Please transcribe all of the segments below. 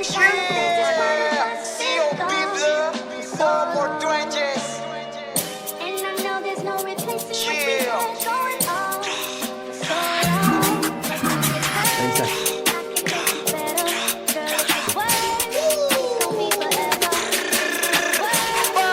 Yeah, COP blood, no more trenches. And I know there's no replacing what we Yeah. had going on. So long. I can make it better, girl. What? It's gonna be forever. What? The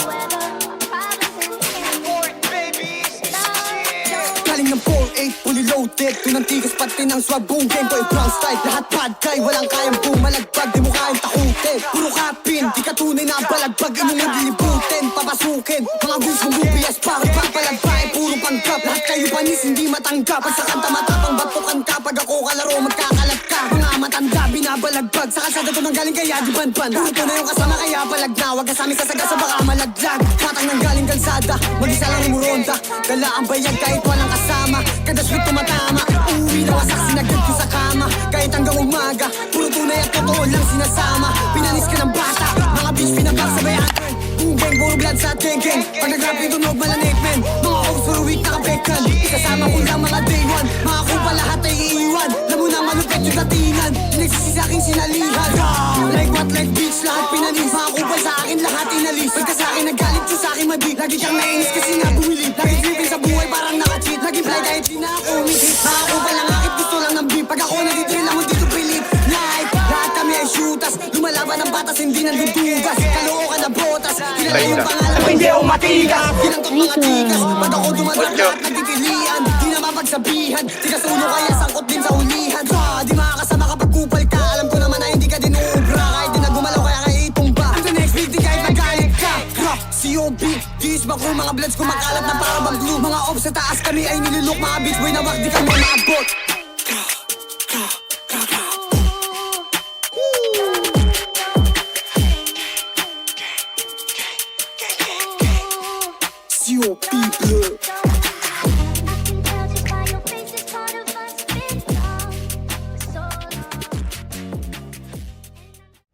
weather, problems in the air. Boy, babies. Yeah. Galing ng 4-8, fully loaded. Pinantigas pati ng swag, boom game boy, brown style. Lahat bad guy, walang kayang bumalagpag. Di mo kayang takutin, puro kapin. Di ka tunay na balagbag, inunod lilibutin. Papasukin, mga views ng UBS para papalagpay. Puro panggap, lahat kayo panis, hindi matanggap. Pag sa kanta matapang, batukan ka. Pag ako kalaro, magkakalat ka. Mga matanda, binabalagbag. Sa kalsada to nang galing kaya di banban. Puro to na yung kasama kaya palag na. Wag kasami sa sagasa, baka malaglag. Patang nang galing kalsada, mag-isa lang umuronda. Dala ang bayag kahit walang kasama. Kada sweet tumatama, uuwi na wasak, sinagad ko sa kama. Kahit hanggang umaga, puro tunay at totoo lang sinasama. Pinanis ka ng bata, mga bitch pinapagsabayan. Boom bang, puro blood sa geng-geng. Pag nag-rap yung tunog, malanik men. Mga ops for a week nakabekan. Ikasama ko lang mga day one. Mga kupa lahat ay iiwan. Lamo na malupit yung datingan. Pinagsisi sa aking sinalihan. Like what, like bitch, lahat pinanis. Mga kupa sa akin, lahat inalis. Pagka sa akin nagalit yung sa akin madi. Lagi kang nainis kasi nga bumilip. Lagi tripping sa buhay parang naka-cheat. Lagi fly kahit di na ako umihit. Mga kupa lang akit, gusto lang ng beat. Pag ako nag-drill ako dito pilit. Like, lahat kami ay shooters. Lumalaban ng batas, hindi nandudugas. Kalookan na botas. Kilala yung pangalan, hindi ako matigas. Ginantok mga tigas. Pag ako dumadak, lahat nagtitilian. Di na mapagsabihan. Tigas ulo kaya sangkot din sa ulihan. Di makakasama kapag kupal ka. Alam ko naman na hindi ka din uubra. Kahit di na gumalaw kaya kaya itumba. Ang the next beat, di kahit magalit ka. COB, dis ba ko mga bloods kumakalat na para bang glue. Mga ops sa taas kami ay nilulok. Mga bitch boy na wag di kami maabot. COP blood.